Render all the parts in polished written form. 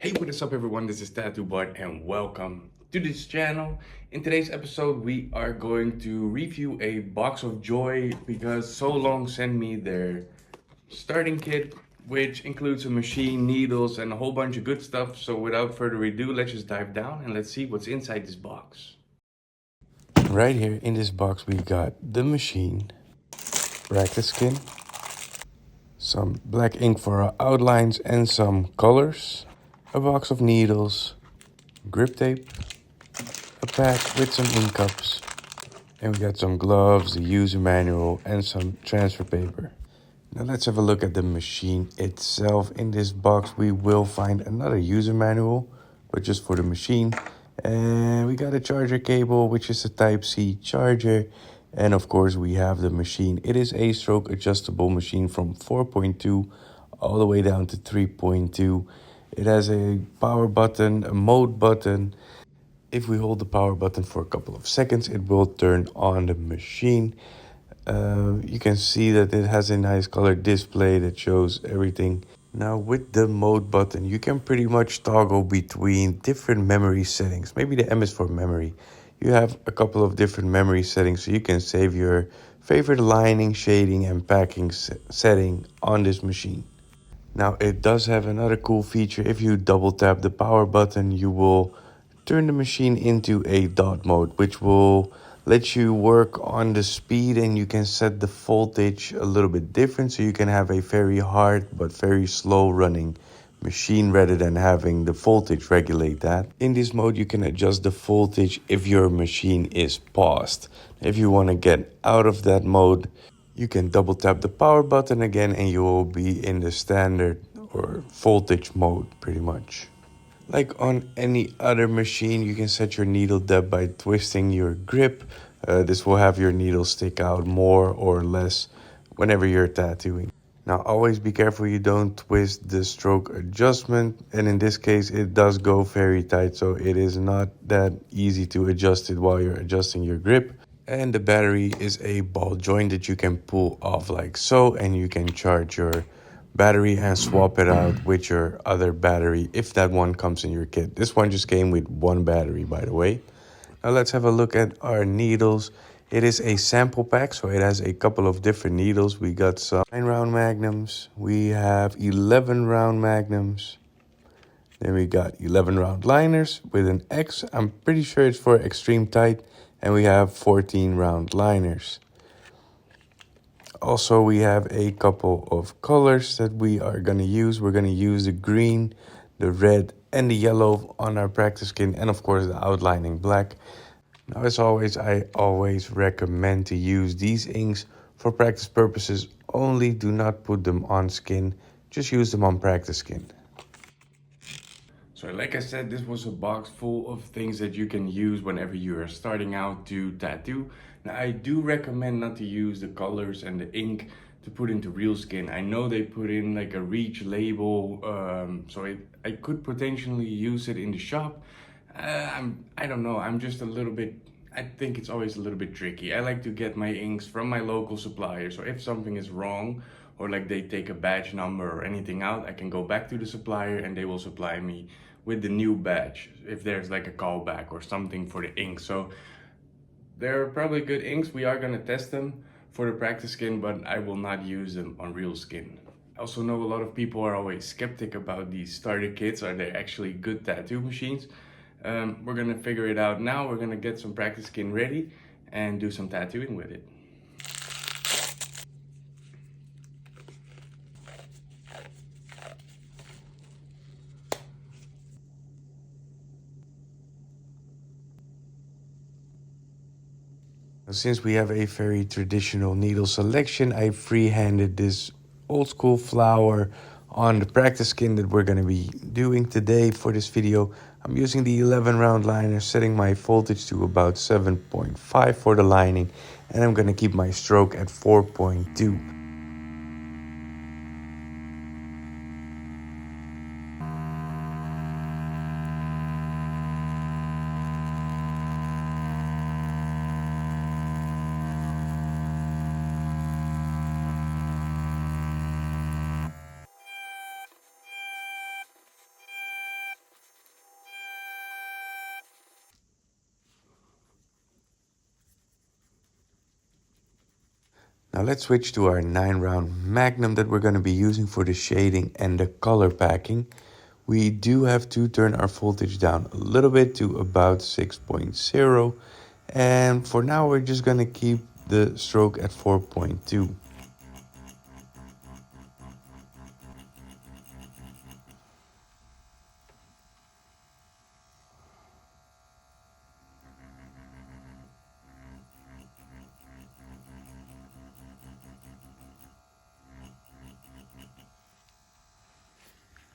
Hey, what is up everyone? This is Tattoo Bart and welcome to this channel. In today's episode, we are going to review a box of joy because Solong sent me their starting kit, which includes a machine, needles, and a whole bunch of good stuff. So without further ado, let's just dive down and let's see what's inside this box. Right here in this box, we got the machine, practice skin, some black ink for our outlines and some colors, a box of needles, grip tape, a pack with some ink cups, and we got some gloves, the user manual, and some transfer paper. Now let's have a look at the machine itself. In this box we will find another user manual, but just for the machine. And we got a charger cable, which is a Type-C charger. And of course we have the machine. It is a stroke adjustable machine from 4.2 all the way down to 3.2. It has a power button, a mode button. If we hold the power button for a couple of seconds, it will turn on the machine. You can see that it has a nice color display that shows everything. Now with the mode button, you can pretty much toggle between different memory settings. Maybe the M is for memory. You have a couple of different memory settings, so you can save your favorite lining, shading, and packing setting on this machine. Now it does have another cool feature. If you double tap the power button, you will turn the machine into a dot mode, which will let you work on the speed, and you can set the voltage a little bit different, so you can have a very hard but very slow running machine rather than having the voltage regulate that. In this mode you can adjust the voltage if your machine is paused. If you want to get out of that mode, you can double tap the power button again and you will be in the standard or voltage mode pretty much. Like on any other machine, you can set your needle depth by twisting your grip. This will have your needle stick out more or less whenever you're tattooing. Now always be careful you don't twist the stroke adjustment, and in this case it does go very tight, so it is not that easy to adjust it while you're adjusting your grip. And the battery is a ball joint that you can pull off like so, and you can charge your battery and swap it out with your other battery if that one comes in your kit. This one just came with one battery, by the way. Now let's have a look at our needles. It is a sample pack, so it has a couple of different needles. We got some 9-round magnums. We have 11-round magnums. Then we got 11-round liners with an X. I'm pretty sure it's for extreme tight. And we have 14-round liners. Also, we have a couple of colors that we are going to use. We're going to use the green, the red, and the yellow on our practice skin, and of course the outlining black. Now, as always, I always recommend to use these inks for practice purposes only. Do not put them on skin, just use them on practice skin. So like I said, this was a box full of things that you can use whenever you are starting out to tattoo. Now I do recommend not to use the colors and the ink to put into real skin. I know they put in like a reach label, I could potentially use it in the shop. I don't know, I'm just a little bit, I think it's always a little bit tricky. I like to get my inks from my local supplier, so if something is wrong or like they take a batch number or anything out, I can go back to the supplier and they will supply me with the new batch if there's like a callback or something for the ink. So they're probably good inks. We are going to test them for the practice skin, but I will not use them on real skin. I also know a lot of people are always skeptic about these starter kits. Are they actually good tattoo machines? We're going to figure it out now. We're going to get some practice skin ready and do some tattooing with it. Since we have a very traditional needle selection, I freehanded this old school flower on the practice skin that we're going to be doing today for this video. I'm using the 11-round liner, setting my voltage to about 7.5 for the lining, and I'm going to keep my stroke at 4.2. Now let's switch to our 9 round Magnum that we're going to be using for the shading and the color packing. We do have to turn our voltage down a little bit to about 6.0, and for now we're just going to keep the stroke at 4.2.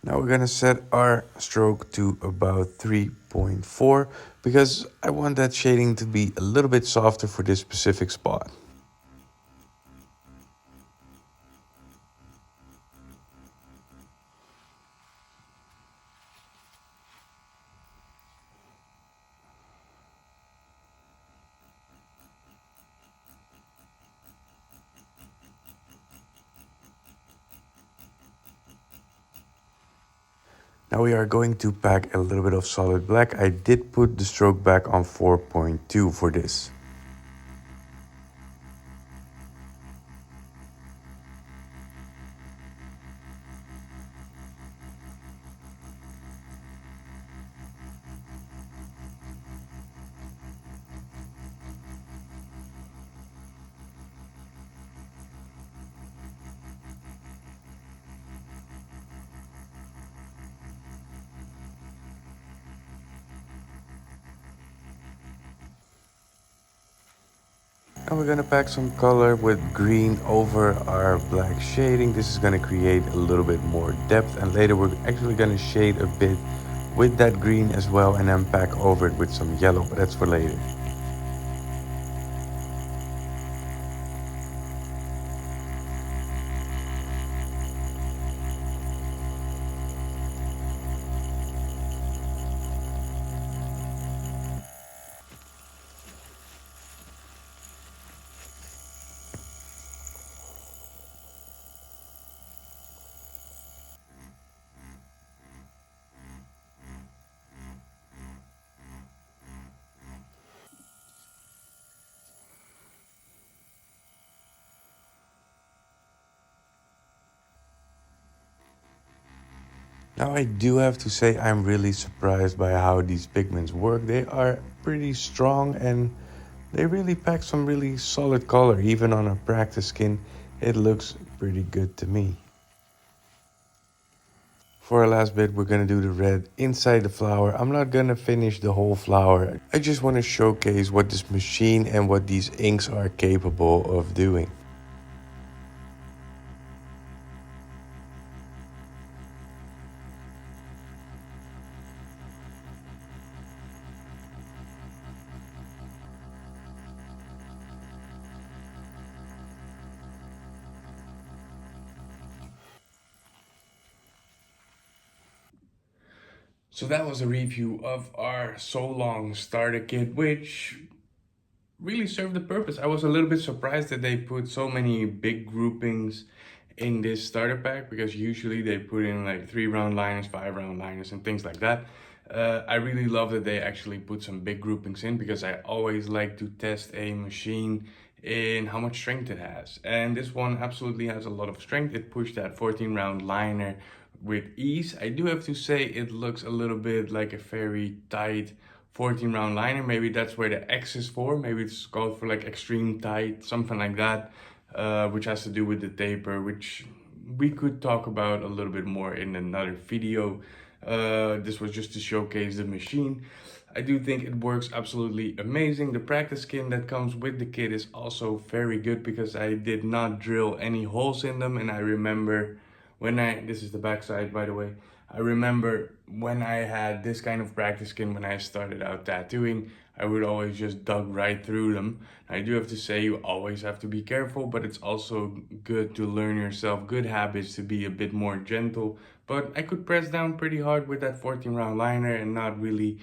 Now we're gonna set our stroke to about 3.4 because I want that shading to be a little bit softer for this specific spot. Now we are going to pack a little bit of solid black. I did put the stroke back on 4.2 for this. And we're gonna pack some color with green over our black shading. This is gonna create a little bit more depth, and later we're actually gonna shade a bit with that green as well and then pack over it with some yellow, but that's for later. Now I do have to say I'm really surprised by how these pigments work. They are pretty strong and they really pack some really solid color. Even on a practice skin, it looks pretty good to me. For our last bit, we're gonna do the red inside the flower. I'm not gonna finish the whole flower. I just wanna showcase what this machine and what these inks are capable of doing. So that was a review of our Solong starter kit, which really served the purpose. I was a little bit surprised that they put so many big groupings in this starter pack because usually they put in like 3 round liners, 5 round liners, and things like that. I really love that they actually put some big groupings in because I always like to test a machine in how much strength it has. And this one absolutely has a lot of strength. It pushed that 14 round liner with ease. I do have to say it looks a little bit like a very tight 14 round liner. Maybe that's where the X is for. Maybe it's called for like extreme tight, something like that, which has to do with the taper, which we could talk about a little bit more in another video. This was just to showcase the machine. I do think it works absolutely amazing. The practice skin that comes with the kit is also very good because I did not drill any holes in them, and I remember this is the back side by the way, I remember when I had this kind of practice skin when I started out tattooing, I would always just dug right through them. I do have to say you always have to be careful, but it's also good to learn yourself good habits to be a bit more gentle. But I could press down pretty hard with that 14 round liner and not really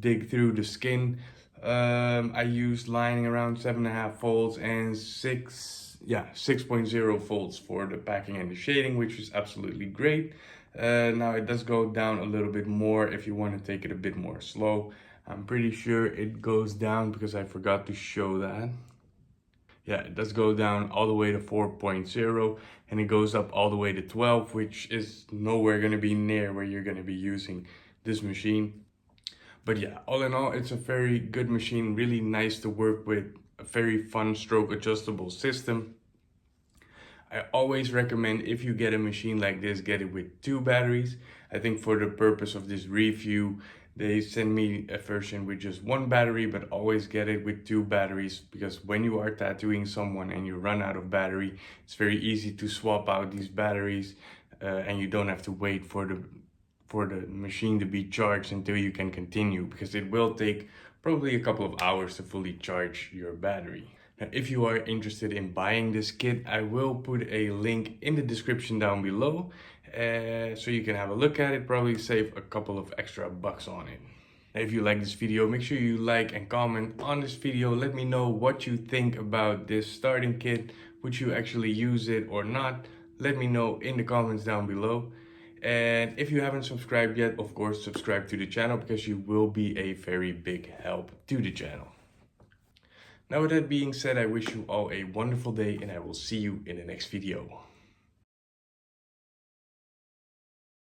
dig through the skin. I used lining around 7.5 folds and 6.0 folds for the packing and the shading, which is absolutely great. Now it does go down a little bit more if you want to take it a bit more slow. I'm pretty sure it goes down because I forgot to show that. Yeah, it does go down all the way to 4.0 and it goes up all the way to 12, which is nowhere going to be near where you're going to be using this machine. But yeah, all in all, it's a very good machine, really nice to work with, a very fun stroke adjustable system. I always recommend, if you get a machine like this, get it with 2 batteries. I think for the purpose of this review, they send me a version with just 1 battery, but always get it with 2 batteries, because when you are tattooing someone and you run out of battery, it's very easy to swap out these batteries, and you don't have to wait for the machine to be charged until you can continue, because it will take probably a couple of hours to fully charge your battery. Now, if you are interested in buying this kit, I will put a link in the description down below, so you can have a look at it, probably save a couple of extra bucks on it. Now, if you like this video, make sure you like and comment on this video. Let me know what you think about this starting kit. Would you actually use it or not? Let me know in the comments down below. And if you haven't subscribed yet, of course, subscribe to the channel, because you will be a very big help to the channel. Now, with that being said, I wish you all a wonderful day and I will see you in the next video.